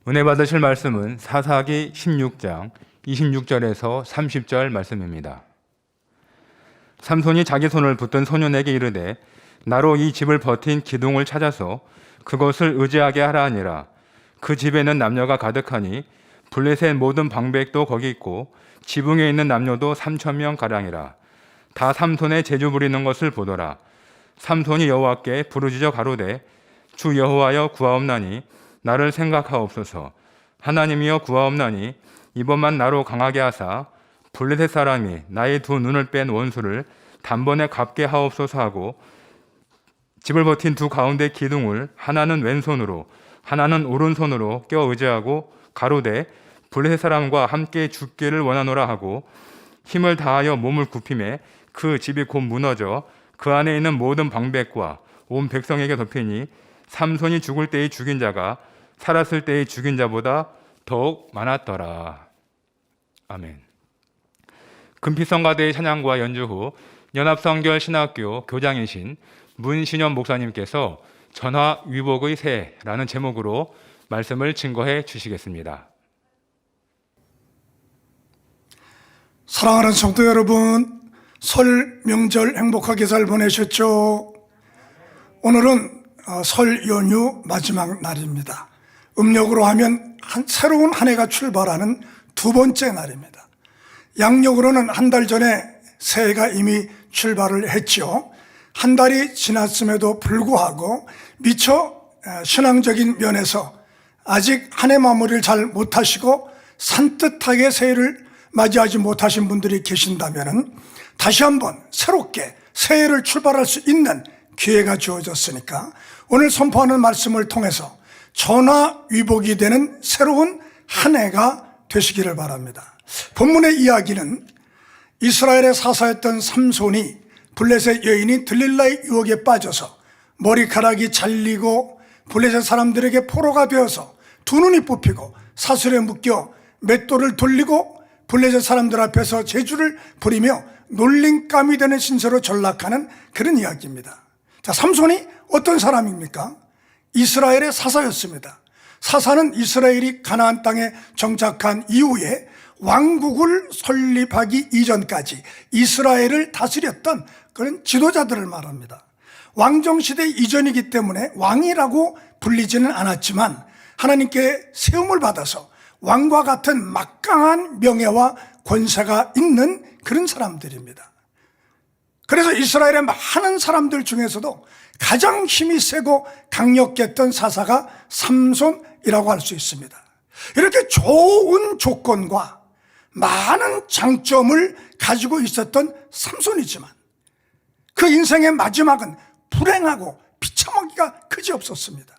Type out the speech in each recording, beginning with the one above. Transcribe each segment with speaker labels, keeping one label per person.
Speaker 1: 은혜 받으실 말씀은 사사기 16장 26절에서 30절 말씀입니다. 삼손이 자기 손을 붙든 소년에게 이르되 나로 이 집을 버틴 기둥을 찾아서 그것을 의지하게 하라 하니라. 그 집에는 남녀가 가득하니 블레셋 모든 방백도 거기 있고 지붕에 있는 남녀도 3,000명 가량이라. 다 삼손의 재주 부리는 것을 보더라. 삼손이 여호와께 부르짖어 가로되 주 여호와여 구하옵나니 나를 생각하옵소서. 하나님이여 구하옵나니 이번만 나로 강하게 하사 블레셋 사람이 나의 두 눈을 뺀 원수를 단번에 갚게 하옵소서 하고 집을 버틴 두 가운데 기둥을 하나는 왼손으로 하나는 오른손으로 껴 의지하고 가로되 블레셋 사람과 함께 죽기를 원하노라 하고 힘을 다하여 몸을 굽히매 그 집이 곧 무너져 그 안에 있는 모든 방백과 온 백성에게 덮이니 삼손이 죽을 때의 죽인 자가 살았을 때의 죽인 자보다 더욱 많았더라. 아멘. 금피성가대의 찬양과 연주 후 연합성결 신학교 교장이신 문신현 목사님께서 전화위복의 새라는 제목으로 말씀을 증거해 주시겠습니다.
Speaker 2: 사랑하는 성도 여러분, 설 명절 행복하게 잘 보내셨죠? 오늘은 설 연휴 마지막 날입니다. 음력으로 하면 새로운 한 해가 출발하는 두 번째 날입니다. 양력으로는 한 달 전에 새해가 이미 출발을 했죠. 한 달이 지났음에도 불구하고 미처 신앙적인 면에서 아직 한 해 마무리를 잘 못하시고 산뜻하게 새해를 맞이하지 못하신 분들이 계신다면 다시 한번 새롭게 새해를 출발할 수 있는 기회가 주어졌으니까 오늘 선포하는 말씀을 통해서 전화위복이 되는 새로운 한 해가 되시기를 바랍니다. 본문의 이야기는 이스라엘의 사사였던 삼손이 블레셋 여인이 들릴라의 유혹에 빠져서 머리카락이 잘리고 블레셋 사람들에게 포로가 되어서 두 눈이 뽑히고 사슬에 묶여 맷돌을 돌리고 블레셋 사람들 앞에서 재주를 부리며 놀림감이 되는 신세로 전락하는 그런 이야기입니다. 자, 삼손이 어떤 사람입니까? 이스라엘의 사사였습니다. 사사는 이스라엘이 가나안 땅에 정착한 이후에 왕국을 설립하기 이전까지 이스라엘을 다스렸던 그런 지도자들을 말합니다. 왕정시대 이전이기 때문에 왕이라고 불리지는 않았지만 하나님께 세움을 받아서 왕과 같은 막강한 명예와 권세가 있는 그런 사람들입니다. 그래서 이스라엘의 많은 사람들 중에서도 가장 힘이 세고 강력했던 사사가 삼손이라고 할 수 있습니다. 이렇게 좋은 조건과 많은 장점을 가지고 있었던 삼손이지만 그 인생의 마지막은 불행하고 비참하기가 그지없었습니다.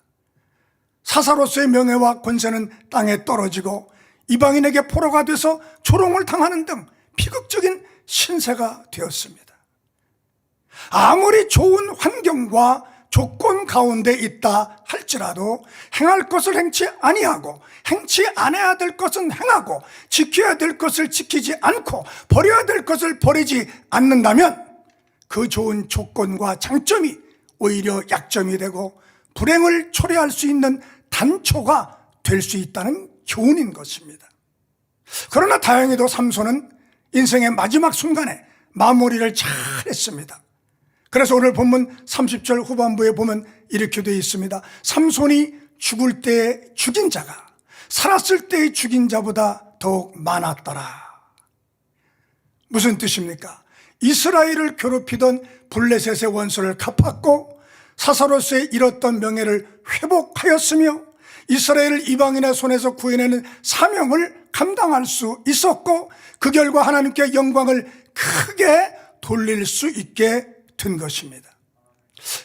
Speaker 2: 사사로서의 명예와 권세는 땅에 떨어지고 이방인에게 포로가 돼서 조롱을 당하는 등 비극적인 신세가 되었습니다. 아무리 좋은 환경과 조건 가운데 있다 할지라도 행할 것을 행치 아니하고 행치 않아야 될 것은 행하고 지켜야 될 것을 지키지 않고 버려야 될 것을 버리지 않는다면 그 좋은 조건과 장점이 오히려 약점이 되고 불행을 초래할 수 있는 단초가 될 수 있다는 교훈인 것입니다. 그러나 다행히도 삼손은 인생의 마지막 순간에 마무리를 잘 했습니다. 그래서 오늘 본문 30절 후반부에 보면 이렇게 되어 있습니다. 삼손이 죽을 때 죽인 자가 살았을 때의 죽인 자보다 더욱 많았더라. 무슨 뜻입니까? 이스라엘을 괴롭히던 블레셋의 원수를 갚았고 사사로서의 잃었던 명예를 회복하였으며 이스라엘을 이방인의 손에서 구해내는 사명을 감당할 수 있었고 그 결과 하나님께 영광을 크게 돌릴 수 있게 된 것입니다.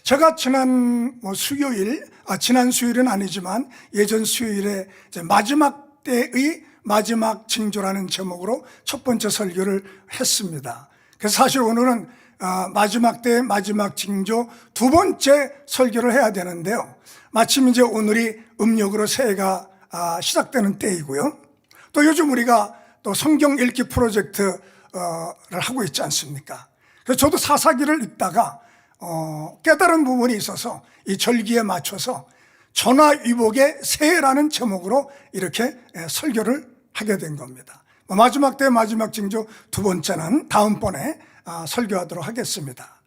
Speaker 2: 제가 지난 수요일은 아니지만 예전 수요일에 마지막 때의 마지막 징조라는 제목으로 첫 번째 설교를 했습니다. 그래서 사실 오늘은 마지막 때의 마지막 징조 두 번째 설교를 해야 되는데요. 마침 이제 오늘이 음력으로 새해가 시작되는 때이고요. 또 요즘 우리가 또 성경 읽기 프로젝트를 하고 있지 않습니까? 그래서 저도 사사기를 읽다가 깨달은 부분이 있어서 이 절기에 맞춰서 전화위복의 새해라는 제목으로 이렇게 설교를 하게 된 겁니다. 마지막 때 마지막 징조 두 번째는 다음번에 설교하도록 하겠습니다.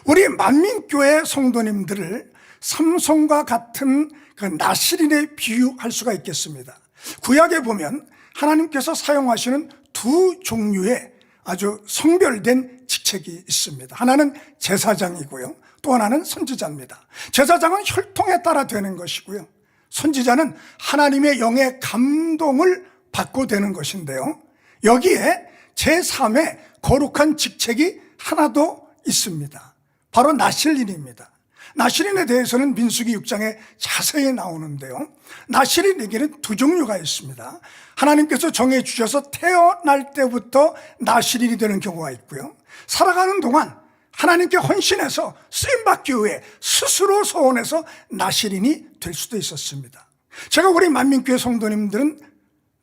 Speaker 2: 우리 만민교회 성도님들을 삼손과 같은 그 나실인에 비유할 수가 있겠습니다. 구약에 보면 하나님께서 사용하시는 두 종류의 아주 성별된 직책이 있습니다. 하나는 제사장이고요, 또 하나는 선지자입니다. 제사장은 혈통에 따라 되는 것이고요, 선지자는 하나님의 영의 감동을 받고 되는 것인데요, 여기에 제3의 거룩한 직책이 하나 더 있습니다. 바로 나실인입니다. 나실인에 대해서는 민수기 6장에 자세히 나오는데요, 나실인에게는 두 종류가 있습니다. 하나님께서 정해 주셔서 태어날 때부터 나실인이 되는 경우가 있고요, 살아가는 동안 하나님께 헌신해서 쓰임받기 위해 스스로 소원해서 나실인이 될 수도 있었습니다. 제가 우리 만민교회 성도님들은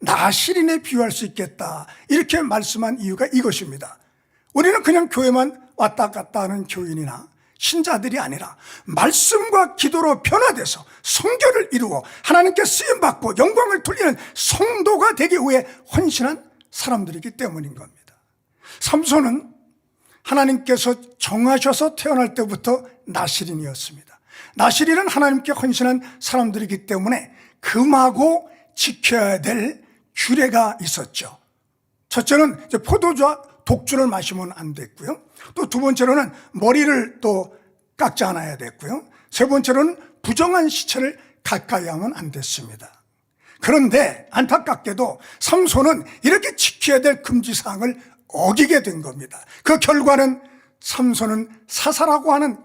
Speaker 2: 나실인에 비유할 수 있겠다 이렇게 말씀한 이유가 이것입니다. 우리는 그냥 교회만 왔다 갔다 하는 교인이나 신자들이 아니라 말씀과 기도로 변화돼서 성결을 이루어 하나님께 쓰임받고 영광을 돌리는 성도가 되기 위해 헌신한 사람들이기 때문인 겁니다. 삼손은 하나님께서 정하셔서 태어날 때부터 나실인이었습니다. 나실인은 하나님께 헌신한 사람들이기 때문에 금하고 지켜야 될 규례가 있었죠. 첫째는 이제 포도주와 독주를 마시면 안 됐고요, 또 두 번째로는 머리를 또 깎지 않아야 됐고요, 세 번째로는 부정한 시체를 가까이 하면 안 됐습니다. 그런데 안타깝게도 삼손은 이렇게 지켜야 될 금지사항을 어기게 된 겁니다. 그 결과는 삼손은 사사라고 하는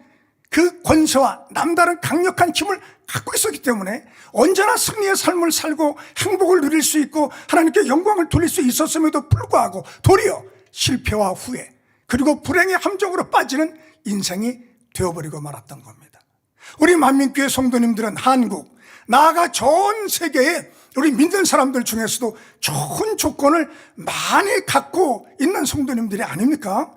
Speaker 2: 그 권세와 남다른 강력한 힘을 갖고 있었기 때문에 언제나 승리의 삶을 살고 행복을 누릴 수 있고 하나님께 영광을 돌릴 수 있었음에도 불구하고 도리어 실패와 후회 그리고 불행의 함정으로 빠지는 인생이 되어버리고 말았던 겁니다. 우리 만민교회 성도님들은 한국, 나아가 전 세계에 우리 믿는 사람들 중에서도 좋은 조건을 많이 갖고 있는 성도님들이 아닙니까?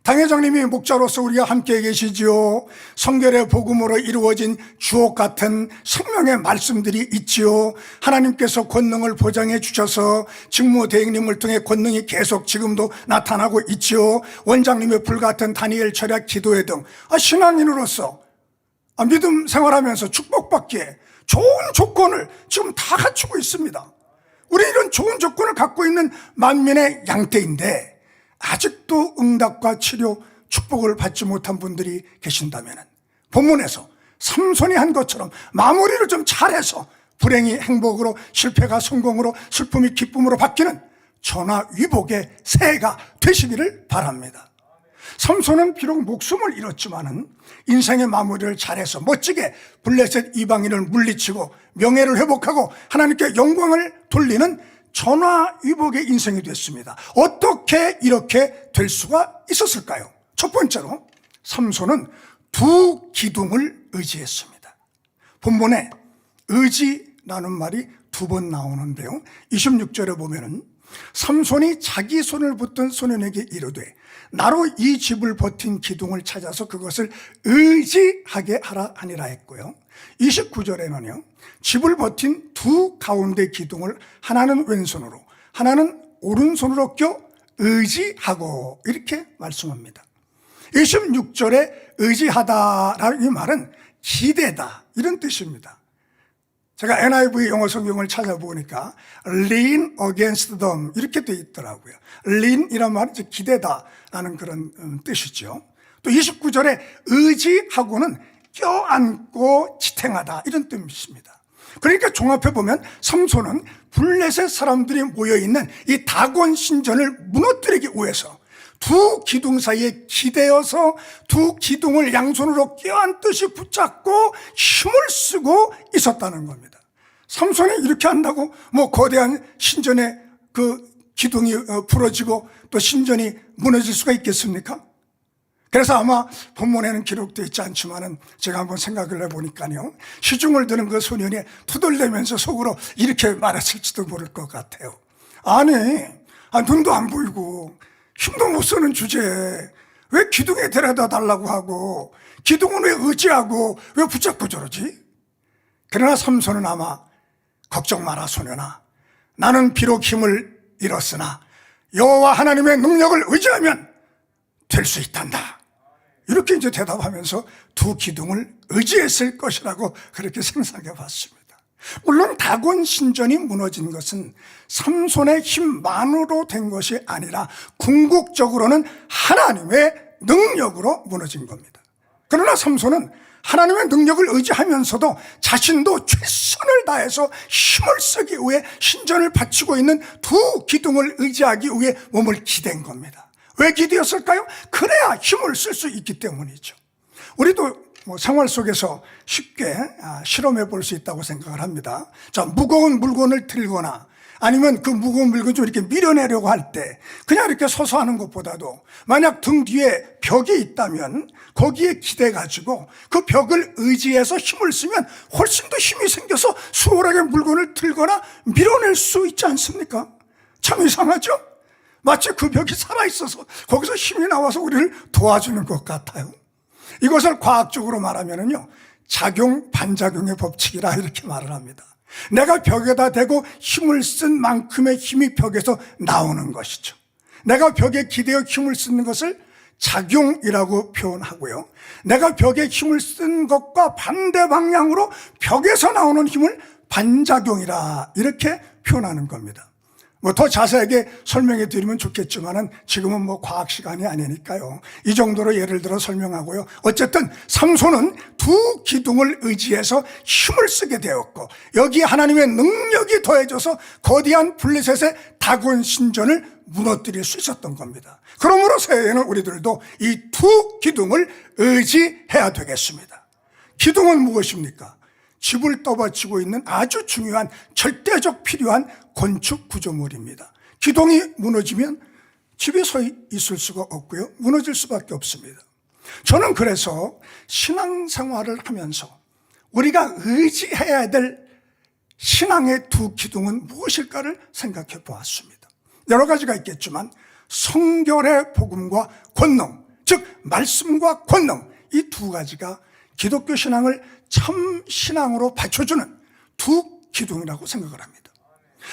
Speaker 2: 당회장님이 목자로서 우리와 함께 계시지요. 성결의 복음으로 이루어진 주옥 같은 생명의 말씀들이 있지요. 하나님께서 권능을 보장해 주셔서 직무대행님을 통해 권능이 계속 지금도 나타나고 있지요. 원장님의 불같은 다니엘 철학 기도회 등 신앙인으로서 믿음 생활하면서 축복받기에 좋은 조건을 지금 다 갖추고 있습니다. 우리 이런 좋은 조건을 갖고 있는 만민의 양떼인데 아직도 응답과 치료, 축복을 받지 못한 분들이 계신다면 본문에서 삼손이 한 것처럼 마무리를 좀 잘해서 불행이 행복으로, 실패가 성공으로, 슬픔이 기쁨으로 바뀌는 전화위복의 새해가 되시기를 바랍니다. 삼손은 비록 목숨을 잃었지만은 인생의 마무리를 잘해서 멋지게 블레셋 이방인을 물리치고 명예를 회복하고 하나님께 영광을 돌리는 전화위복의 인생이 됐습니다. 어떻게 이렇게 될 수가 있었을까요? 첫 번째로 삼손은 두 기둥을 의지했습니다. 본문에 의지라는 말이 두 번 나오는데요, 26절에 보면은 삼손이 자기 손을 붙든 소년에게 이르되 나로 이 집을 버틴 기둥을 찾아서 그것을 의지하게 하라 하니라 했고요, 29절에는요 집을 버틴 두 가운데 기둥을 하나는 왼손으로 하나는 오른손으로 껴 의지하고 이렇게 말씀합니다. 26절에 의지하다라는 이 말은 기대다 이런 뜻입니다. 제가 NIV 영어 성경을 찾아보니까 lean against them 이렇게 되어 있더라고요. lean이란 말은 기대다라는 그런 뜻이죠. 또 29절에 의지하고는 껴안고 지탱하다 이런 뜻입니다. 그러니까 종합해 보면 삼손은 블레셋 사람들이 모여있는 이 다곤 신전을 무너뜨리기 위해서 두 기둥 사이에 기대어서 두 기둥을 양손으로 껴안듯이 붙잡고 힘을 쓰고 있었다는 겁니다. 삼손이 이렇게 한다고 거대한 신전의 그 기둥이 부러지고 또 신전이 무너질 수가 있겠습니까? 그래서 아마 본문에는 기록되어 있지 않지만은 제가 한번 생각을 해보니까요, 시중을 드는 그 소년이 투덜대면서 속으로 이렇게 말했을지도 모를 것 같아요. 아니, 눈도 안 보이고 힘도 못 쓰는 주제에 왜 기둥에 데려다 달라고 하고 기둥은 왜 의지하고 왜 붙잡고 저러지? 그러나 삼손은 아마 걱정 마라 소년아, 나는 비록 힘을 잃었으나 여호와 하나님의 능력을 의지하면 될 수 있단다. 이렇게 이제 대답하면서 두 기둥을 의지했을 것이라고 그렇게 상상해 봤습니다. 물론 다곤 신전이 무너진 것은 삼손의 힘만으로 된 것이 아니라 궁극적으로는 하나님의 능력으로 무너진 겁니다. 그러나 삼손은 하나님의 능력을 의지하면서도 자신도 최선을 다해서 힘을 쓰기 위해 신전을 바치고 있는 두 기둥을 의지하기 위해 몸을 기댄 겁니다. 왜 기대었을까요? 그래야 힘을 쓸 수 있기 때문이죠. 우리도 생활 속에서 쉽게 실험해 볼 수 있다고 생각을 합니다. 자, 무거운 물건을 들거나 아니면 그 무거운 물건 좀 이렇게 밀어내려고 할 때 그냥 이렇게 서서 하는 것보다도 만약 등 뒤에 벽이 있다면 거기에 기대가지고 그 벽을 의지해서 힘을 쓰면 훨씬 더 힘이 생겨서 수월하게 물건을 들거나 밀어낼 수 있지 않습니까? 참 이상하죠? 마치 그 벽이 살아있어서 거기서 힘이 나와서 우리를 도와주는 것 같아요. 이것을 과학적으로 말하면요, 작용, 반작용의 법칙이라 이렇게 말을 합니다. 내가 벽에다 대고 힘을 쓴 만큼의 힘이 벽에서 나오는 것이죠. 내가 벽에 기대어 힘을 쓰는 것을 작용이라고 표현하고요, 내가 벽에 힘을 쓴 것과 반대 방향으로 벽에서 나오는 힘을 반작용이라 이렇게 표현하는 겁니다. 더 자세하게 설명해 드리면 좋겠지만은 지금은 과학 시간이 아니니까요. 이 정도로 예를 들어 설명하고요. 어쨌든 삼손은 두 기둥을 의지해서 힘을 쓰게 되었고 여기에 하나님의 능력이 더해져서 거대한 블레셋의 다곤 신전을 무너뜨릴 수 있었던 겁니다. 그러므로 새해에는 우리들도 이 두 기둥을 의지해야 되겠습니다. 기둥은 무엇입니까? 집을 떠받치고 있는 아주 중요한 절대적 필요한 건축 구조물입니다. 기둥이 무너지면 집에 서 있을 수가 없고요, 무너질 수밖에 없습니다. 저는 그래서 신앙생활을 하면서 우리가 의지해야 될 신앙의 두 기둥은 무엇일까를 생각해 보았습니다. 여러 가지가 있겠지만 성결의 복음과 권능, 즉 말씀과 권능, 이 두 가지가 기독교 신앙을 참 신앙으로 받쳐주는 두 기둥이라고 생각을 합니다.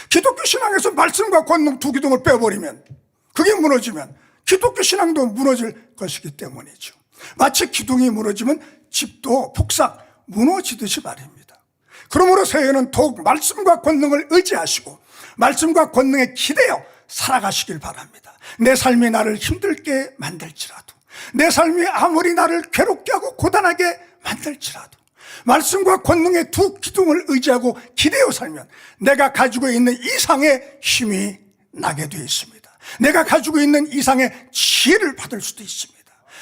Speaker 2: 기독교 신앙에서 말씀과 권능 두 기둥을 빼버리면, 그게 무너지면 기독교 신앙도 무너질 것이기 때문이죠. 마치 기둥이 무너지면 집도 폭삭 무너지듯이 말입니다. 그러므로 새해에는 더욱 말씀과 권능을 의지하시고 말씀과 권능에 기대어 살아가시길 바랍니다. 내 삶이 나를 힘들게 만들지라도, 내 삶이 아무리 나를 괴롭게 하고 고단하게 만들지라도 말씀과 권능의 두 기둥을 의지하고 기대어 살면 내가 가지고 있는 이상의 힘이 나게 되어 있습니다. 내가 가지고 있는 이상의 지혜를 받을 수도 있습니다.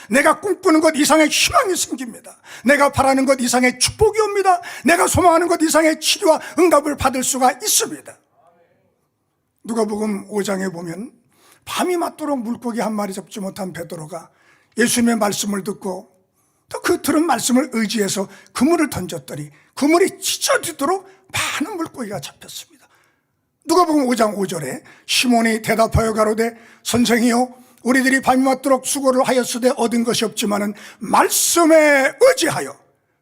Speaker 2: 내가 꿈꾸는 것 이상의 희망이 생깁니다. 내가 바라는 것 이상의 축복이 옵니다. 내가 소망하는 것 이상의 치료와 응답을 받을 수가 있습니다. 누가복음 5장에 보면 밤이 맞도록 물고기 한 마리 잡지 못한 베드로가 예수님의 말씀을 듣고 또 그 들은 말씀을 의지해서 그물을 던졌더니 그물이 찢어지도록 많은 물고기가 잡혔습니다. 누가복음 5장 5절에 시몬이 대답하여 가로되 선생이여 우리들이 밤이 맞도록 수고를 하였으되 얻은 것이 없지만은 말씀에 의지하여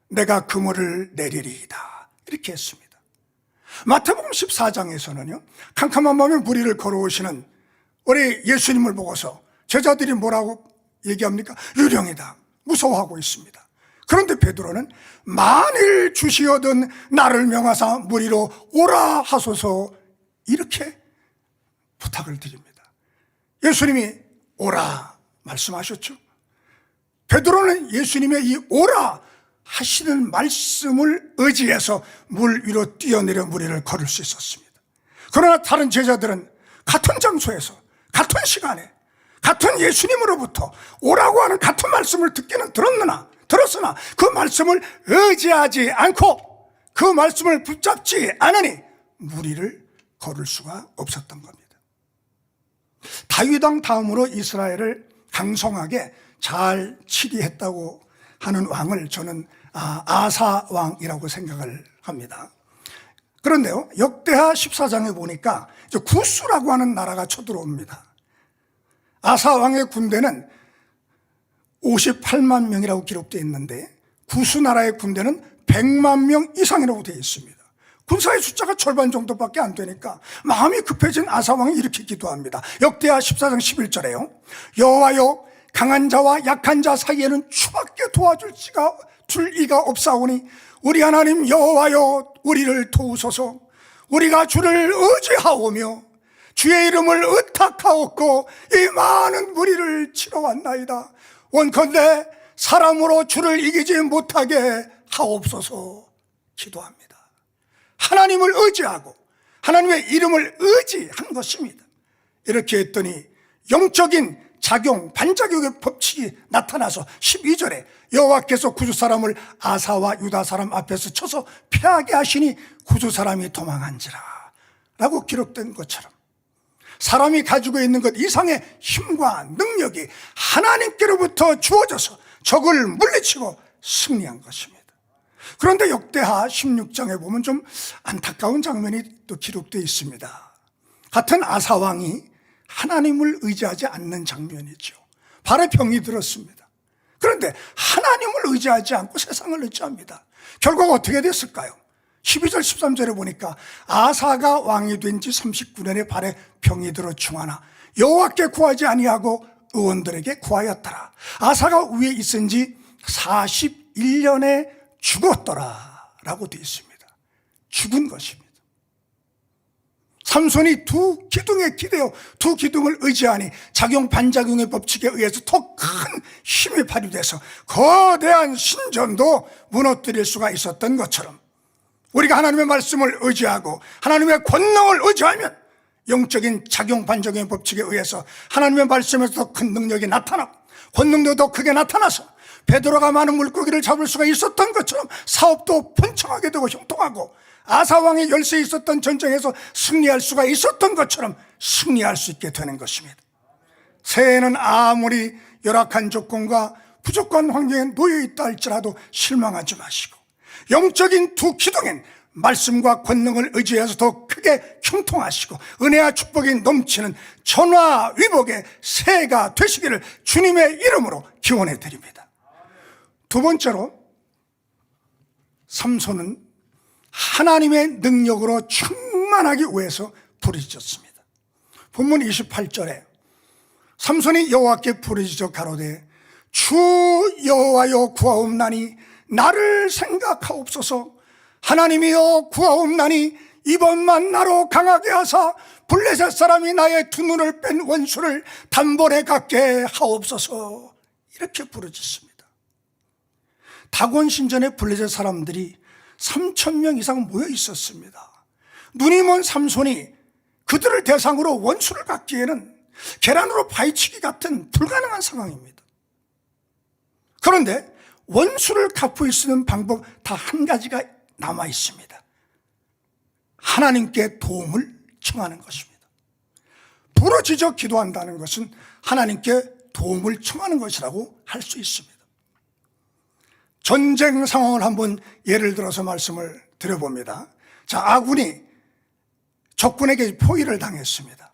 Speaker 2: 내가 그물을 내리리이다, 이렇게 했습니다. 마태복음 14장에서는요 캄캄한 밤에 무리를 걸어오시는 우리 예수님을 보고서 제자들이 뭐라고 얘기합니까? 유령이다, 무서워하고 있습니다. 그런데 베드로는 만일 주시어든 나를 명하사 무리로 오라 하소서, 이렇게 부탁을 드립니다. 예수님이 오라 말씀하셨죠. 베드로는 예수님의 이 오라 하시는 말씀을 의지해서 물 위로 뛰어내려 무리를 걸을 수 있었습니다. 그러나 다른 제자들은 같은 장소에서 같은 시간에 같은 예수님으로부터 오라고 하는 같은 말씀을 듣기는 들었으나 그 말씀을 의지하지 않고 그 말씀을 붙잡지 않으니 무리를 걸을 수가 없었던 겁니다. 다윗 왕 다음으로 이스라엘을 강성하게 잘 치리했다고 하는 왕을 저는 아사 왕이라고 생각을 합니다. 그런데요, 역대하 14장에 보니까 구스라고 하는 나라가 쳐들어옵니다. 아사 왕의 군대는 58만 명이라고 기록되어 있는데 구스 나라의 군대는 100만 명 이상이라고 되어 있습니다. 군사의 숫자가 절반 정도밖에 안 되니까 마음이 급해진 아사왕이 이렇게 기도합니다. 역대하 14장 11절에요. 여호와여, 강한 자와 약한 자 사이에는 주밖에 도와줄 이가 없사오니 우리 하나님 여호와여, 우리를 도우소서. 우리가 주를 의지하오며 주의 이름을 의탁하옵고 이 많은 무리를 치러 왔나이다. 원컨대 사람으로 주를 이기지 못하게 하옵소서. 기도합니다. 하나님을 의지하고 하나님의 이름을 의지한 것입니다. 이렇게 했더니 영적인 작용, 반작용의 법칙이 나타나서 12절에 여호와께서 구주 사람을 아사와 유다 사람 앞에서 쳐서 패하게 하시니 구주 사람이 도망한지라 라고 기록된 것처럼 사람이 가지고 있는 것 이상의 힘과 능력이 하나님께로부터 주어져서 적을 물리치고 승리한 것입니다. 그런데 역대하 16장에 보면 좀 안타까운 장면이 또 기록되어 있습니다. 같은 아사왕이 하나님을 의지하지 않는 장면이죠. 발에 병이 들었습니다. 그런데 하나님을 의지하지 않고 세상을 의지합니다. 결국 어떻게 됐을까요? 12절 13절에 보니까 아사가 왕이 된 지 39년에 발에 병이 들어 중하나 여호와께 구하지 아니하고 의원들에게 구하였더라. 아사가 위에 있은 지 41년에 죽었더라 라고 되어 있습니다. 죽은 것입니다. 삼손이 두 기둥에 기대어 두 기둥을 의지하니 작용 반작용의 법칙에 의해서 더 큰 힘이 발휘돼서 거대한 신전도 무너뜨릴 수가 있었던 것처럼 우리가 하나님의 말씀을 의지하고 하나님의 권능을 의지하면 영적인 작용 반작용의 법칙에 의해서 하나님의 말씀에서 더 큰 능력이 나타나고 권능도 더 크게 나타나서 베드로가 많은 물고기를 잡을 수가 있었던 것처럼 사업도 번창하게 되고 형통하고 아사왕의 열세에 있었던 전쟁에서 승리할 수가 있었던 것처럼 승리할 수 있게 되는 것입니다. 새해에는 아무리 열악한 조건과 부족한 환경에 놓여 있다 할지라도 실망하지 마시고 영적인 두 기둥엔 말씀과 권능을 의지해서 더 크게 형통하시고 은혜와 축복이 넘치는 전화위복의 새해가 되시기를 주님의 이름으로 기원해 드립니다. 두 번째로 삼손은 하나님의 능력으로 충만하기 위해서 부르짖었습니다. 본문 28절에 삼손이 여호와께 부르짖어 가로되 주 여호와여 구하옵나니 나를 생각하옵소서. 하나님이여 구하옵나니 이번만 나로 강하게 하사 블레셋 사람이 나의 두 눈을 뺀 원수를 단번에 갖게 하옵소서. 이렇게 부르짖습니다. 다곤 신전에 블레셋 사람들이 3,000명 이상 모여 있었습니다. 눈이 먼 삼손이 그들을 대상으로 원수를 갖기에는 계란으로 파헤치기 같은 불가능한 상황입니다. 그런데 원수를 갚을 수 있는 방법 다 한 가지가 남아 있습니다. 하나님께 도움을 청하는 것입니다. 부르짖어 기도한다는 것은 하나님께 도움을 청하는 것이라고 할 수 있습니다. 전쟁 상황을 한번 예를 들어서 말씀을 드려봅니다. 자, 아군이 적군에게 포위를 당했습니다.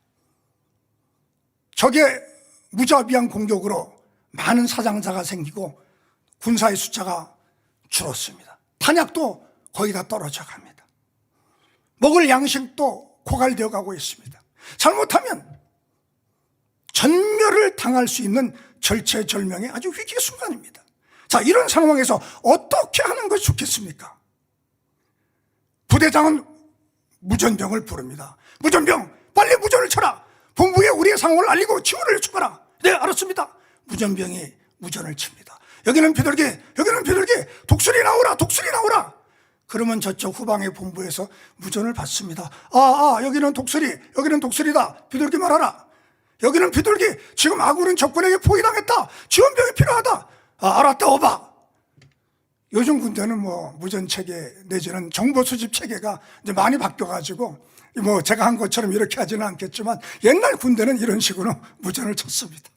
Speaker 2: 적의 무자비한 공격으로 많은 사상자가 생기고 군사의 숫자가 줄었습니다. 탄약도 거의 다 떨어져 갑니다. 먹을 양식도 고갈되어 가고 있습니다. 잘못하면 전멸을 당할 수 있는 절체절명의 아주 위기 순간입니다. 자, 이런 상황에서 어떻게 하는 것이 좋겠습니까? 부대장은 무전병을 부릅니다. 무전병, 빨리 무전을 쳐라. 본부에 우리의 상황을 알리고 지원을 요청하라. 네, 알았습니다. 무전병이 무전을 칩니다. 여기는 비둘기, 여기는 비둘기, 독수리 나오라, 독수리 나오라. 그러면 저쪽 후방의 본부에서 무전을 받습니다. 여기는 독수리, 여기는 독수리다. 비둘기 말하라. 여기는 비둘기, 지금 아군은 적군에게 포위당했다. 지원병이 필요하다. 알았다, 오바. 요즘 군대는 무전 체계 내지는 정보 수집 체계가 이제 많이 바뀌어가지고 제가 한 것처럼 이렇게 하지는 않겠지만 옛날 군대는 이런 식으로 무전을 쳤습니다.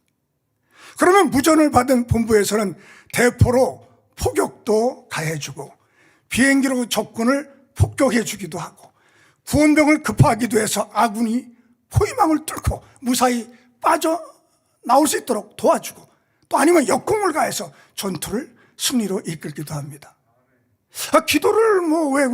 Speaker 2: 그러면 무전을 받은 본부에서는 대포로 포격도 가해주고 비행기로 적군을 폭격해주기도 하고 구원병을 급파하기도 해서 아군이 포위망을 뚫고 무사히 빠져나올 수 있도록 도와주고 또 아니면 역공을 가해서 전투를 승리로 이끌기도 합니다. 기도를 왜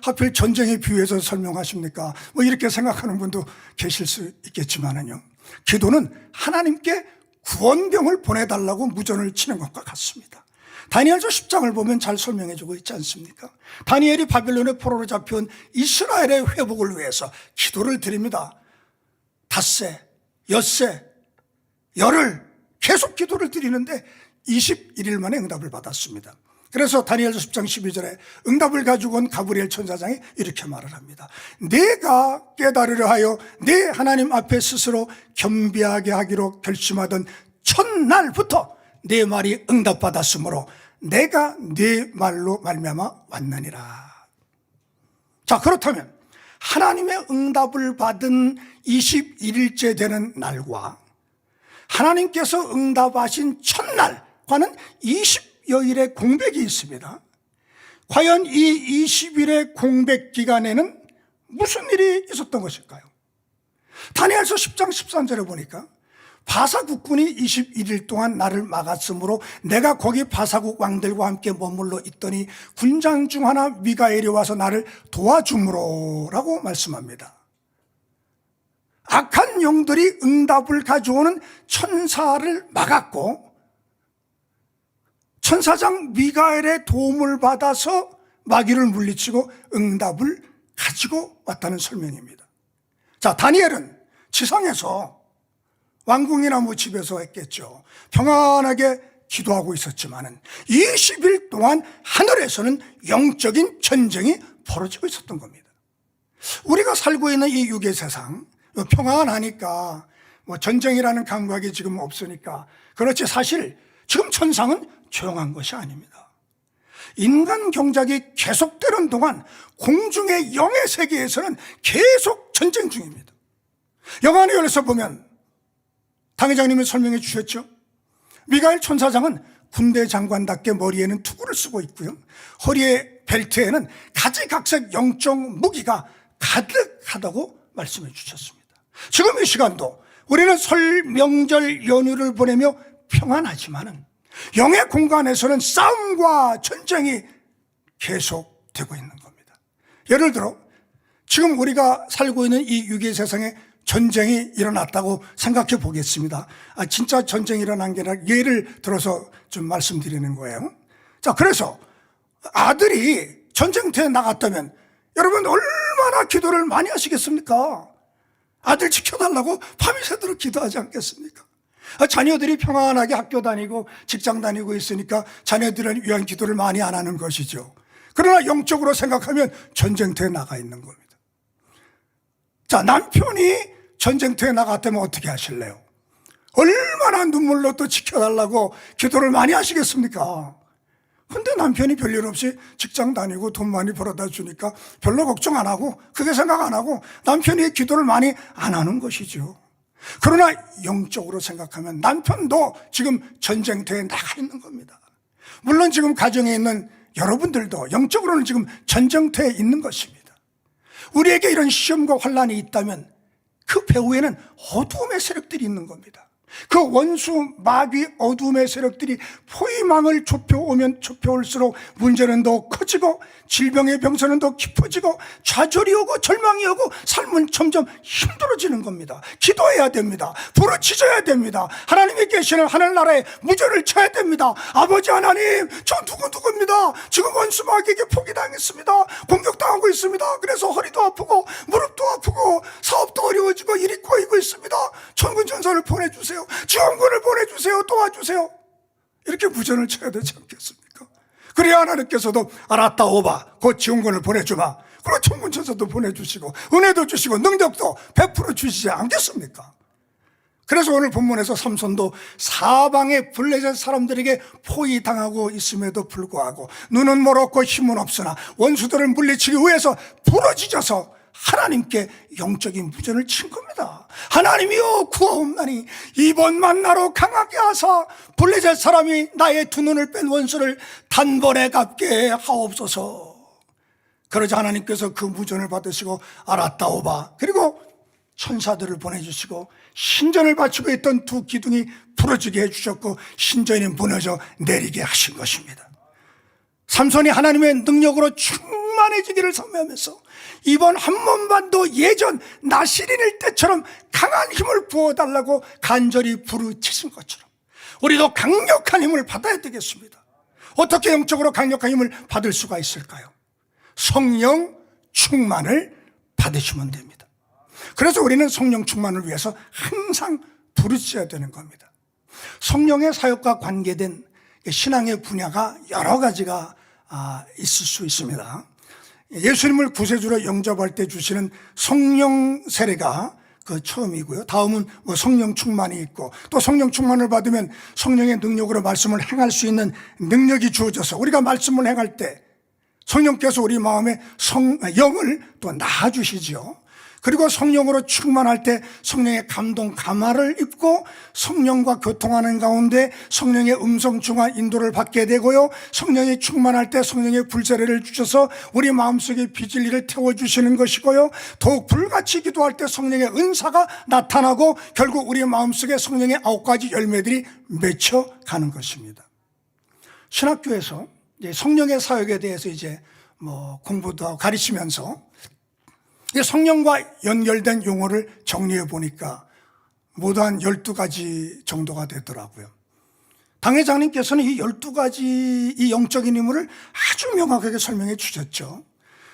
Speaker 2: 하필 전쟁에 비유해서 설명하십니까? 이렇게 생각하는 분도 계실 수 있겠지만은요. 기도는 하나님께 구원병을 보내달라고 무전을 치는 것과 같습니다. 다니엘서 10장을 보면 잘 설명해주고 있지 않습니까? 다니엘이 바빌론의 포로로 잡혀온 이스라엘의 회복을 위해서 기도를 드립니다. 닷새, 엿새, 열흘 계속 기도를 드리는데 21일 만에 응답을 받았습니다. 그래서 다니엘서 10장 12절에 응답을 가지고 온 가브리엘 천사장이 이렇게 말을 합니다. 내가 깨달으려 하여 내 하나님 앞에 스스로 겸비하게 하기로 결심하던 첫날부터 내 말이 응답받았으므로 내가 네 말로 말미암아 왔느니라. 자, 그렇다면 하나님의 응답을 받은 21일째 되는 날과 하나님께서 응답하신 첫날과는 20여일의 공백이 있습니다. 과연 이 20일의 공백 기간에는 무슨 일이 있었던 것일까요? 다니엘서 10장 13절에 보니까 바사국군이 21일 동안 나를 막았으므로 내가 거기 바사국 왕들과 함께 머물러 있더니 군장 중 하나 미가엘이 와서 나를 도와주므로 라고 말씀합니다. 악한 영들이 응답을 가져오는 천사를 막았고 천사장 미가엘의 도움을 받아서 마귀를 물리치고 응답을 가지고 왔다는 설명입니다. 자, 다니엘은 지상에서 왕궁이나 집에서 했겠죠. 평안하게 기도하고 있었지만은 20일 동안 하늘에서는 영적인 전쟁이 벌어지고 있었던 겁니다. 우리가 살고 있는 이 육의 세상 평안하니까 전쟁이라는 감각이 지금 없으니까 그렇지, 사실 지금 천상은 조용한 것이 아닙니다. 인간 경작이 계속되는 동안 공중의 영의 세계에서는 계속 전쟁 중입니다. 영화 안에 열려서 보면 당 회장님이 설명해 주셨죠. 미가엘 천사장은 군대 장관답게 머리에는 투구를 쓰고 있고요, 허리에 벨트에는 가지각색 영적 무기가 가득하다고 말씀해 주셨습니다. 지금 이 시간도 우리는 설 명절 연휴를 보내며 평안하지만은 영의 공간에서는 싸움과 전쟁이 계속되고 있는 겁니다. 예를 들어 지금 우리가 살고 있는 이 육의 세상에 전쟁이 일어났다고 생각해 보겠습니다. 진짜 전쟁이 일어난 게 아니라 예를 들어서 좀 말씀드리는 거예요. 자, 그래서 아들이 전쟁터에 나갔다면 여러분 얼마나 기도를 많이 하시겠습니까? 아들 지켜달라고 밤이 새도록 기도하지 않겠습니까? 자녀들이 평안하게 학교 다니고 직장 다니고 있으니까 자녀들을 위한 기도를 많이 안 하는 것이죠. 그러나 영적으로 생각하면 전쟁터에 나가 있는 겁니다. 자, 남편이 전쟁터에 나갔다면 어떻게 하실래요? 얼마나 눈물로 또 지켜달라고 기도를 많이 하시겠습니까? 근데 남편이 별일 없이 직장 다니고 돈 많이 벌어다 주니까 별로 걱정 안 하고 크게 생각 안 하고 남편이 기도를 많이 안 하는 것이죠. 그러나 영적으로 생각하면 남편도 지금 전쟁터에 나가 있는 겁니다. 물론 지금 가정에 있는 여러분들도 영적으로는 지금 전쟁터에 있는 것입니다. 우리에게 이런 시험과 환란이 있다면 그 배후에는 어두움의 세력들이 있는 겁니다. 그 원수 마귀 어두움의 세력들이 포위망을 좁혀오면 좁혀올수록 문제는 더 커지고 질병의 병선은 더 깊어지고 좌절이 오고 절망이 오고 삶은 점점 힘들어지는 겁니다. 기도해야 됩니다. 부르짖어야 됩니다. 하나님이 계시는 하늘나라에 무전을 쳐야 됩니다. 아버지 하나님, 저 누구입니다. 지금 원수 마귀에게 포기당했습니다. 공격당하고 있습니다. 그래서 허리도 아프고 무릎도 아프고 사업도 어려워지고 일이 꼬이고 있습니다. 천군 천사를 보내주세요. 지원군을 보내주세요. 도와주세요. 이렇게 무전을 쳐야 되지 않겠습니까? 그래야 하나님께서도 알았다 오바, 곧 지원군을 보내주마. 그리고 천군 천사도 보내주시고 은혜도 주시고 능력도 베풀어 주시지 않겠습니까? 그래서 오늘 본문에서 삼손도 사방의 블레셋 사람들에게 포위당하고 있음에도 불구하고 눈은 멀었고 힘은 없으나 원수들을 물리치기 위해서 부러지셔서 하나님께 영적인 무전을 친 겁니다. 하나님이여 구하옵나니 이번 만나로 강하게 하사 블레셋 사람이 나의 두 눈을 뺀 원수를 단번에 갚게 하옵소서. 그러자 하나님께서 그 무전을 받으시고 알았다오바, 그리고 천사들을 보내주시고 신전을 바치고 있던 두 기둥이 부러지게 해주셨고 신전이 무너져 내리게 하신 것입니다. 삼손이 하나님의 능력으로 충만해지기를 선포하면서 이번 한 번만도 예전 나시린일 때처럼 강한 힘을 부어달라고 간절히 부르짖은 것처럼 우리도 강력한 힘을 받아야 되겠습니다. 어떻게 영적으로 강력한 힘을 받을 수가 있을까요? 성령 충만을 받으시면 됩니다. 그래서 우리는 성령 충만을 위해서 항상 부르짖어야 되는 겁니다. 성령의 사역과 관계된 신앙의 분야가 여러 가지가 있을 수 있습니다. 예수님을 구세주로 영접할 때 주시는 성령 세례가 그 처음이고요. 다음은 뭐 성령 충만이 있고, 또 성령 충만을 받으면 성령의 능력으로 말씀을 행할 수 있는 능력이 주어져서 우리가 말씀을 행할 때 성령께서 우리 마음에 영을 또 낳아주시죠. 그리고 성령으로 충만할 때 성령의 감동 감화를 입고 성령과 교통하는 가운데 성령의 음성 중화 인도를 받게 되고요. 성령이 충만할 때 성령의 불세례를 주셔서 우리 마음속에 비진리를 태워주시는 것이고요. 더욱 불같이 기도할 때 성령의 은사가 나타나고 결국 우리 마음속에 성령의 9가지 열매들이 맺혀가는 것입니다. 신학교에서 성령의 사역에 대해서 이제 공부도 하고 가르치면서 성령과 연결된 용어를 정리해 보니까 모두 한 12가지 정도가 되더라고요. 당회장님께서는 이 12가지 이 영적인 인물을 아주 명확하게 설명해 주셨죠.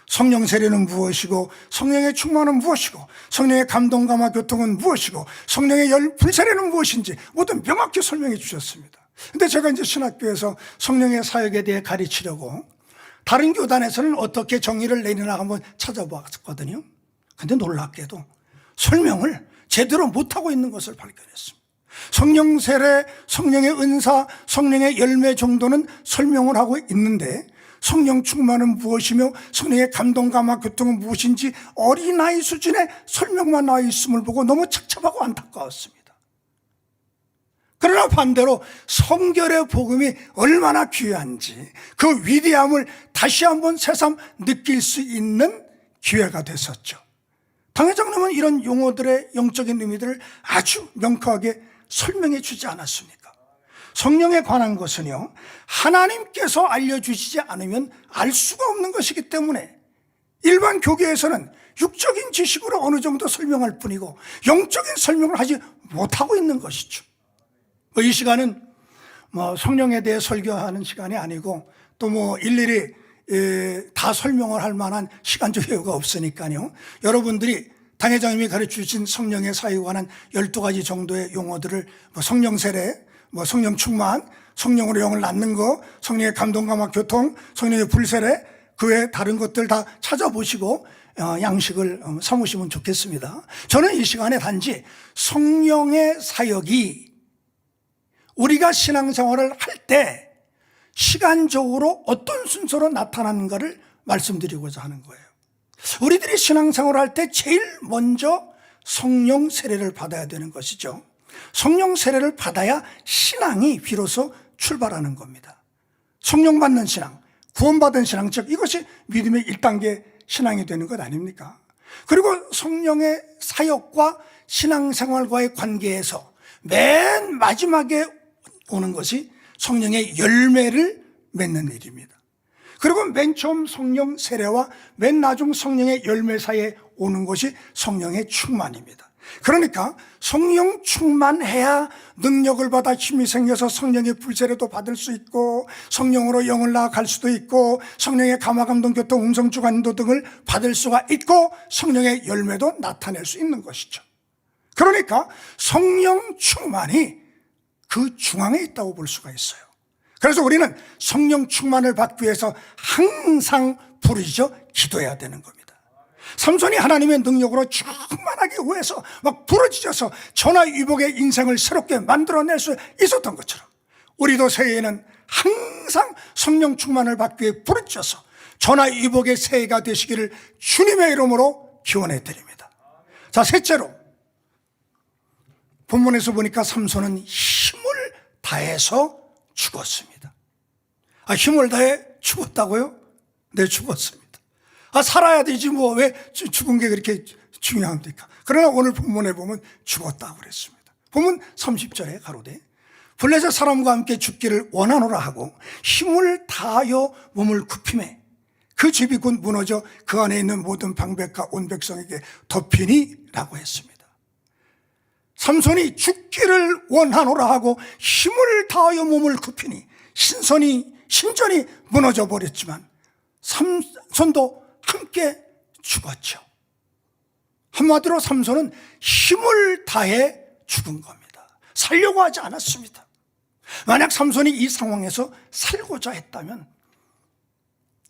Speaker 2: 성령 세례는 무엇이고, 성령의 충만은 무엇이고, 성령의 감동 감화 교통은 무엇이고, 성령의 불세례는 무엇인지 모두 명확히 설명해 주셨습니다. 근데 제가 이제 신학교에서 성령의 사역에 대해 가르치려고 다른 교단에서는 어떻게 정의를 내리나 한번 찾아봤거든요. 근데 놀랍게도 설명을 제대로 못하고 있는 것을 발견했습니다. 성령 세례, 성령의 은사, 성령의 열매 정도는 설명을 하고 있는데 성령 충만은 무엇이며 성령의 감동 감화 교통은 무엇인지 어린아이 수준의 설명만 나와 있음을 보고 너무 착잡하고 안타까웠습니다. 그러나 반대로 성결의 복음이 얼마나 귀한지 그 위대함을 다시 한번 새삼 느낄 수 있는 기회가 됐었죠. 당회장님은 이런 용어들의 영적인 의미들을 아주 명쾌하게 설명해 주지 않았습니까? 성령에 관한 것은요, 하나님께서 알려주시지 않으면 알 수가 없는 것이기 때문에 일반 교계에서는 육적인 지식으로 어느 정도 설명할 뿐이고 영적인 설명을 하지 못하고 있는 것이죠. 이 시간은 성령에 대해 설교하는 시간이 아니고 또 일일이 다 설명을 할 만한 시간적 여유가 없으니까요. 여러분들이 당회장님이 가르쳐주신 성령의 사역에 관한 12가지 정도의 용어들을 성령 세례, 성령 충만, 성령으로 영을 낳는 거, 성령의 감동 감화 교통, 성령의 불세례, 그 외 다른 것들 다 찾아보시고 양식을 삼으시면 좋겠습니다. 저는 이 시간에 단지 성령의 사역이 우리가 신앙생활을 할 때 시간적으로 어떤 순서로 나타나는가를 말씀드리고자 하는 거예요. 우리들이 신앙생활을 할 때 제일 먼저 성령 세례를 받아야 되는 것이죠. 성령 세례를 받아야 신앙이 비로소 출발하는 겁니다. 성령 받는 신앙, 구원받은 신앙, 즉 이것이 믿음의 1단계 신앙이 되는 것 아닙니까? 그리고 성령의 사역과 신앙생활과의 관계에서 맨 마지막에 오는 것이 성령의 열매를 맺는 일입니다. 그리고 맨 처음 성령 세례와 맨 나중 성령의 열매 사이에 오는 것이 성령의 충만입니다. 그러니까 성령 충만해야 능력을 받아 힘이 생겨서 성령의 불세례도 받을 수 있고 성령으로 영을 낳아갈 수도 있고 성령의 감화 감동 교통 음성 주관 인도 등을 받을 수가 있고 성령의 열매도 나타낼 수 있는 것이죠. 그러니까 성령 충만이 그 중앙에 있다고 볼 수가 있어요. 그래서 우리는 성령 충만을 받기 위해서 항상 부르짖어 기도해야 되는 겁니다. 삼손이 하나님의 능력으로 충만하게 구해서 막 부르짖어서 전화위복의 인생을 새롭게 만들어낼 수 있었던 것처럼 우리도 새해에는 항상 성령 충만을 받기 위해 부르짖어서 전화위복의 새해가 되시기를 주님의 이름으로 기원해 드립니다. 자, 셋째로 본문에서 보니까 삼손은 힘을 다해서 죽었습니다. 힘을 다해 죽었다고요? 네, 죽었습니다. 살아야 되지 왜 죽은 게 그렇게 중요합니까? 그러나 오늘 본문에 보면 죽었다고 그랬습니다. 본문 30절에 가로되 블레셋 사람과 함께 죽기를 원하노라 하고 힘을 다하여 몸을 굽히매 그 집이 곧 무너져 그 안에 있는 모든 방백과 온 백성에게 덮이니 라고 했습니다. 삼손이 죽기를 원하노라 하고 힘을 다하여 몸을 굽히니 신전이 무너져 버렸지만 삼손도 함께 죽었죠. 한마디로 삼손은 힘을 다해 죽은 겁니다. 살려고 하지 않았습니다. 만약 삼손이 이 상황에서 살고자 했다면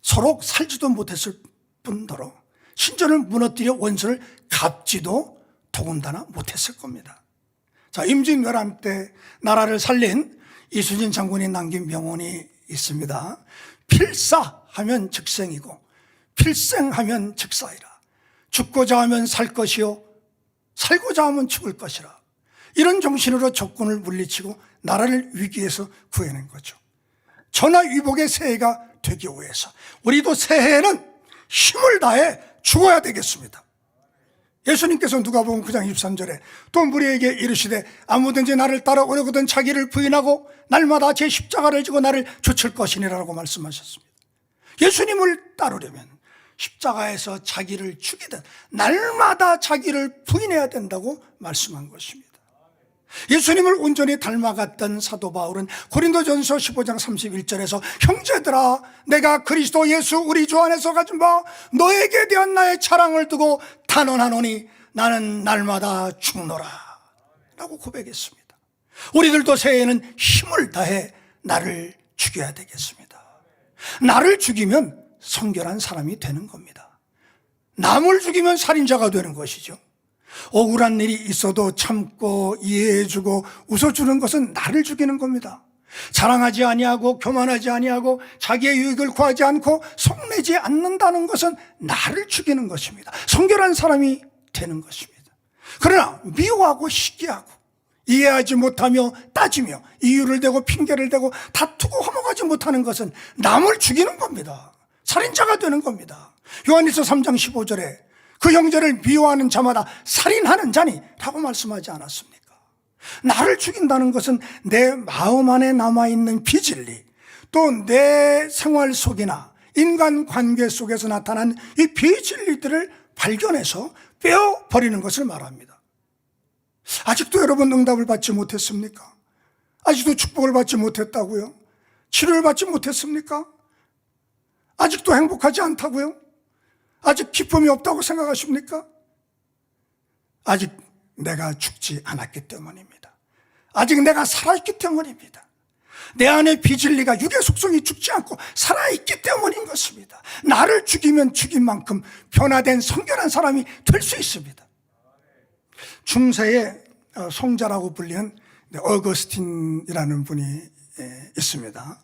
Speaker 2: 서로 살지도 못했을 뿐더러 신전을 무너뜨려 원수를 갚지도 더군다나 못했을 겁니다. 자, 임진왜란 때 나라를 살린 이순신 장군이 남긴 명언이 있습니다. 필사하면 즉생이고 필생하면 즉사이라. 죽고자 하면 살 것이요 살고자 하면 죽을 것이라. 이런 정신으로 적군을 물리치고 나라를 위기에서 구해낸 거죠. 전화위복의 새해가 되기 위해서 우리도 새해에는 힘을 다해 죽어야 되겠습니다. 예수님께서 누가복음 9장 23절에 또 무리에게 이르시되 아무든지 나를 따라오려거든 자기를 부인하고 날마다 제 십자가를 지고 나를 좇을 것이니라고 말씀하셨습니다. 예수님을 따르려면 십자가에서 자기를 죽이든 날마다 자기를 부인해야 된다고 말씀한 것입니다. 예수님을 온전히 닮아갔던 사도 바울은 고린도전서 15장 31절에서 형제들아 내가 그리스도 예수 우리 주 안에서 가진 바 너에게 대한 나의 자랑을 두고 단언하노니 나는 날마다 죽노라 라고 고백했습니다. 우리들도 새해에는 힘을 다해 나를 죽여야 되겠습니다. 나를 죽이면 성결한 사람이 되는 겁니다. 남을 죽이면 살인자가 되는 것이죠. 억울한 일이 있어도 참고 이해해주고 웃어주는 것은 나를 죽이는 겁니다. 자랑하지 아니하고 교만하지 아니하고 자기의 유익을 구하지 않고 속내지 않는다는 것은 나를 죽이는 것입니다. 성결한 사람이 되는 것입니다. 그러나 미워하고 시기하고 이해하지 못하며 따지며 이유를 대고 핑계를 대고 다투고 허물하지 못하는 것은 남을 죽이는 겁니다. 살인자가 되는 겁니다. 요한일서 3장 15절에 그 형제를 미워하는 자마다 살인하는 자니 라고 말씀하지 않았습니까? 나를 죽인다는 것은 내 마음 안에 남아있는 비진리 또 내 생활 속이나 인간관계 속에서 나타난 이 비진리들을 발견해서 빼어버리는 것을 말합니다. 아직도 여러분 응답을 받지 못했습니까? 아직도 축복을 받지 못했다고요? 치료를 받지 못했습니까? 아직도 행복하지 않다고요? 아직 기쁨이 없다고 생각하십니까? 아직 내가 죽지 않았기 때문입니다. 아직 내가 살아있기 때문입니다. 내 안에 비진리가 육의 속성이 죽지 않고 살아있기 때문인 것입니다. 나를 죽이면 죽인 만큼 변화된 성결한 사람이 될 수 있습니다. 중세의 성자라고 불리는 어거스틴이라는 분이 있습니다.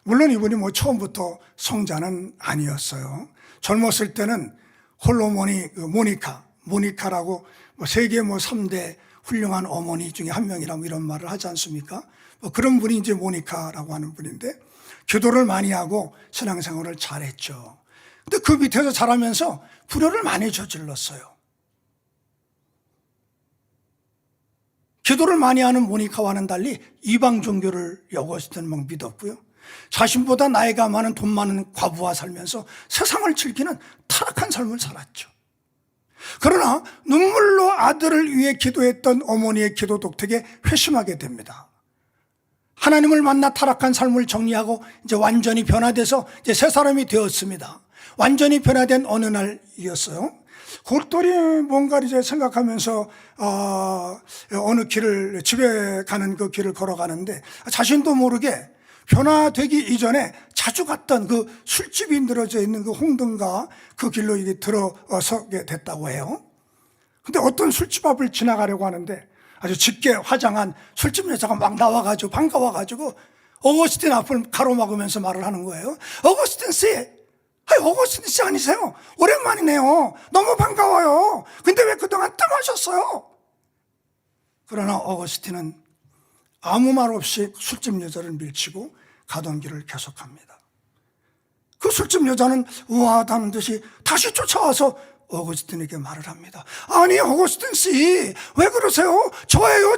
Speaker 2: 물론 이분이 처음부터 성자는 아니었어요. 젊었을 때는 홀로머니 모니카라고 세계 3대 훌륭한 어머니 중에 한 명이라고 이런 말을 하지 않습니까? 그런 분이 이제 모니카라고 하는 분인데 기도를 많이 하고 신앙생활을 잘했죠. 근데 그 밑에서 자라면서 불효를 많이 저질렀어요. 기도를 많이 하는 모니카와는 달리 이방 종교를 어거스틴은 막 믿었고요. 자신보다 나이가 많은 돈 많은 과부와 살면서 세상을 즐기는 타락한 삶을 살았죠. 그러나 눈물로 아들을 위해 기도했던 어머니의 기도 독택에 회심하게 됩니다. 하나님을 만나 타락한 삶을 정리하고 이제 완전히 변화돼서 이제 새 사람이 되었습니다. 완전히 변화된 어느 날이었어요. 골똘히 뭔가 이제 생각하면서 어느 길을 집에 가는 그 길을 걸어가는데 자신도 모르게 변화되기 이전에 자주 갔던 그 술집이 늘어져 있는 그 홍등가 그 길로 이게 들어서게 됐다고 해요. 근데 어떤 술집 앞을 지나가려고 하는데 아주 짙게 화장한 술집 여자가 막 나와가지고 반가워가지고 어거스틴 앞을 가로막으면서 말을 하는 거예요. 어거스틴 씨, 어거스틴 씨 아니세요? 오랜만이네요. 너무 반가워요. 근데 왜 그동안 뜸하셨어요? 그러나 어거스틴은 아무 말 없이 술집 여자를 밀치고 가던 길을 계속합니다. 그 술집 여자는 우아하다는 듯이 다시 쫓아와서 어거스틴에게 말을 합니다. 아니 어거스틴 씨, 왜 그러세요? 저예요,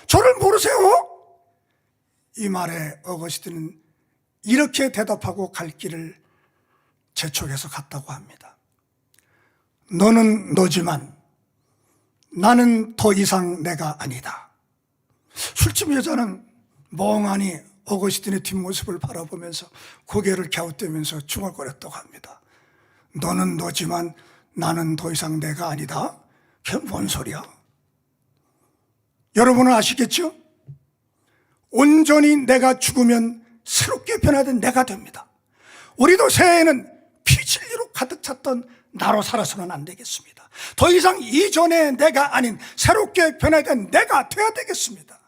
Speaker 2: 저를 모르세요? 이 말에 어거스틴은 이렇게 대답하고 갈 길을 재촉해서 갔다고 합니다. 너는 너지만 나는 더 이상 내가 아니다. 술집 여자는 멍하니 어거스틴의 뒷모습을 바라보면서 고개를 갸웃대면서 중얼거렸다고 합니다. 너는 너지만 나는 더 이상 내가 아니다? 그게 뭔 소리야? 여러분은 아시겠죠? 온전히 내가 죽으면 새롭게 변화된 내가 됩니다. 우리도 새해에는 피진리로 가득 찼던 나로 살아서는 안 되겠습니다. 더 이상 이전의 내가 아닌 새롭게 변화된 내가 되어야 되겠습니다.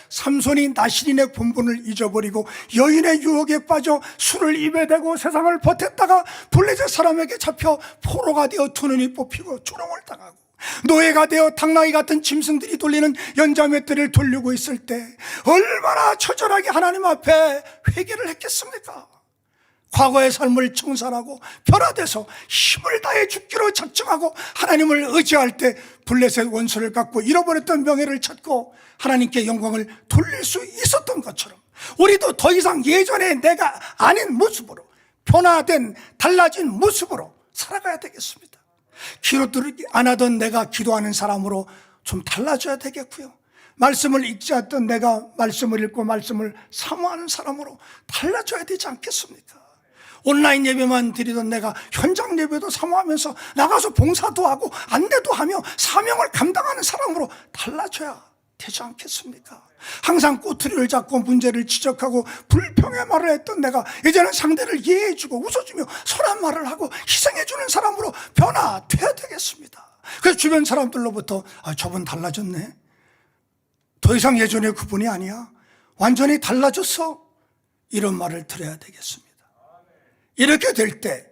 Speaker 2: 삼손이 나시린의 본분을 잊어버리고 여인의 유혹에 빠져 술을 입에 대고 세상을 버텼다가 블레셋 사람에게 잡혀 포로가 되어 두 눈이 뽑히고 조롱을 당하고 노예가 되어 당나귀 같은 짐승들이 돌리는 연자맷들을 돌리고 있을 때 얼마나 처절하게 하나님 앞에 회개를 했겠습니까? 과거의 삶을 청산하고 변화돼서 힘을 다해 죽기로 작정하고 하나님을 의지할 때 블레셋 원수를 갚고 잃어버렸던 명예를 찾고 하나님께 영광을 돌릴 수 있었던 것처럼 우리도 더 이상 예전의 내가 아닌 모습으로 변화된 달라진 모습으로 살아가야 되겠습니다. 기도를 안 하던 내가 기도하는 사람으로 좀 달라져야 되겠고요. 말씀을 읽지 않던 내가 말씀을 읽고 말씀을 사모하는 사람으로 달라져야 되지 않겠습니까? 온라인 예배만 드리던 내가 현장 예배도 사모하면서 나가서 봉사도 하고 안내도 하며 사명을 감당하는 사람으로 달라져야 되지 않겠습니까? 항상 꼬투리를 잡고 문제를 지적하고 불평의 말을 했던 내가 이제는 상대를 이해해주고 웃어주며 선한 말을 하고 희생해주는 사람으로 변화돼야 되겠습니다. 그래서 주변 사람들로부터 저분 달라졌네, 더 이상 예전의 그분이 아니야, 완전히 달라졌어, 이런 말을 들어야 되겠습니다. 이렇게 될 때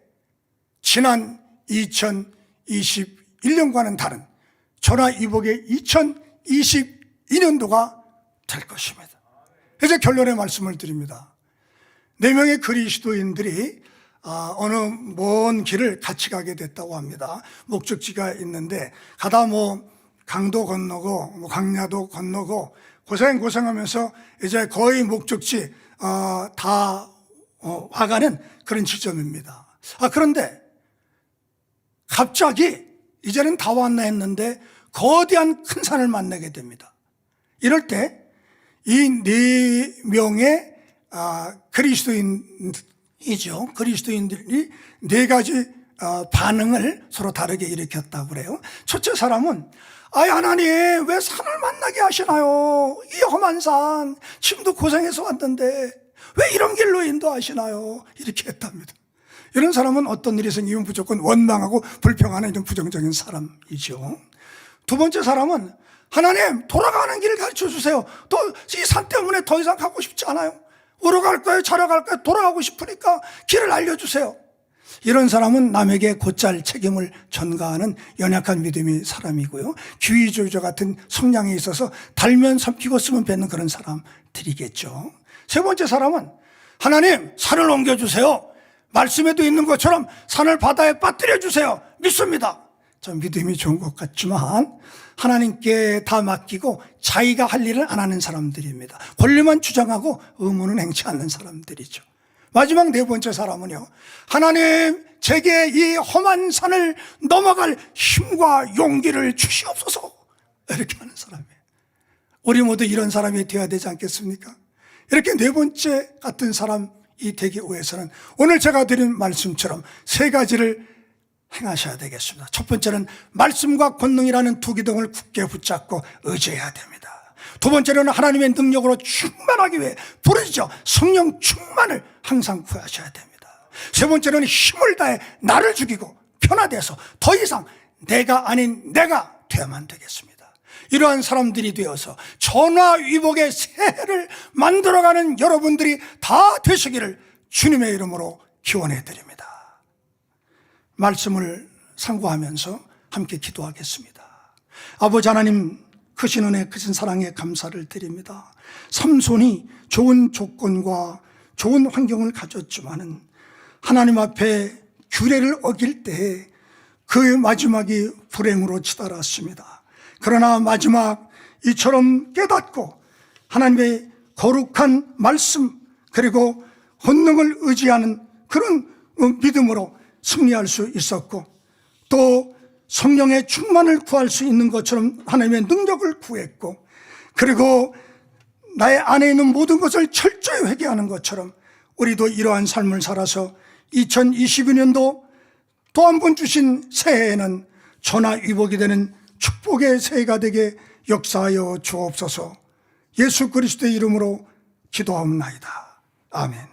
Speaker 2: 지난 2021년과는 다른 전화위복의 2022년도가 될 것입니다. 이제 결론의 말씀을 드립니다. 4명의 그리스도인들이 어느 먼 길을 같이 가게 됐다고 합니다. 목적지가 있는데 가다 강도 건너고 광야도 건너고 고생하면서 이제 거의 목적지 다 와가는 그런 지점입니다. 그런데 갑자기 이제는 다 왔나 했는데 거대한 큰 산을 만나게 됩니다. 이럴 때 이 4명의 그리스도인들이 4가지 반응을 서로 다르게 일으켰다고 그래요. 첫째 사람은 하나님 왜 산을 만나게 하시나요? 이 험한 산, 지금도 고생해서 왔는데 왜 이런 길로 인도하시나요? 이렇게 했답니다. 이런 사람은 어떤 일이 생기면 무조건 원망하고 불평하는 이런 부정적인 사람이죠. 두 번째 사람은 하나님 돌아가는 길을 가르쳐 주세요. 또 이 산 때문에 더 이상 가고 싶지 않아요. 오러 갈까요? 자러 갈까요? 돌아가고 싶으니까 길을 알려주세요. 이런 사람은 남에게 곧잘 책임을 전가하는 연약한 믿음의 사람이고요. 기회주의자 같은 성향이 있어서 달면 삼키고 쓰면 뱉는 그런 사람들이겠죠. 세 번째 사람은 하나님 산을 옮겨주세요. 말씀에도 있는 것처럼 산을 바다에 빠뜨려 주세요. 믿습니다. 좀 믿음이 좋은 것 같지만 하나님께 다 맡기고 자기가 할 일을 안 하는 사람들입니다. 권리만 주장하고 의무는 행치 않는 사람들이죠. 마지막 4번째 사람은요, 하나님 제게 이 험한 산을 넘어갈 힘과 용기를 주시옵소서, 이렇게 하는 사람이에요. 우리 모두 이런 사람이 되어야 되지 않겠습니까? 이렇게 4번째 같은 사람이 되기 위해서는 오늘 제가 드린 말씀처럼 3가지를 행하셔야 되겠습니다. 첫 번째는 말씀과 권능이라는 두 기둥을 굳게 붙잡고 의지해야 됩니다. 두 번째는 하나님의 능력으로 충만하기 위해 부르짖어 성령 충만을 항상 구하셔야 됩니다. 세 번째는 힘을 다해 나를 죽이고 변화돼서 더 이상 내가 아닌 내가 되어야만 되겠습니다. 이러한 사람들이 되어서 전화위복의 새해를 만들어가는 여러분들이 다 되시기를 주님의 이름으로 기원해 드립니다. 말씀을 상고하면서 함께 기도하겠습니다. 아버지 하나님, 크신 은혜, 크신 사랑에 감사를 드립니다. 삼손이 좋은 조건과 좋은 환경을 가졌지만은 하나님 앞에 규례를 어길 때 그 마지막이 불행으로 치달았습니다. 그러나 마지막 이처럼 깨닫고 하나님의 거룩한 말씀 그리고 본능을 의지하는 그런 믿음으로 승리할 수 있었고, 또 성령의 충만을 구할 수 있는 것처럼 하나님의 능력을 구했고, 그리고 나의 안에 있는 모든 것을 철저히 회개하는 것처럼 우리도 이러한 삶을 살아서 2022년도 또 한 번 주신 새해에는 전화위복이 되는 축복의 새해가 되게 역사하여 주옵소서. 예수 그리스도의 이름으로 기도하옵나이다. 아멘.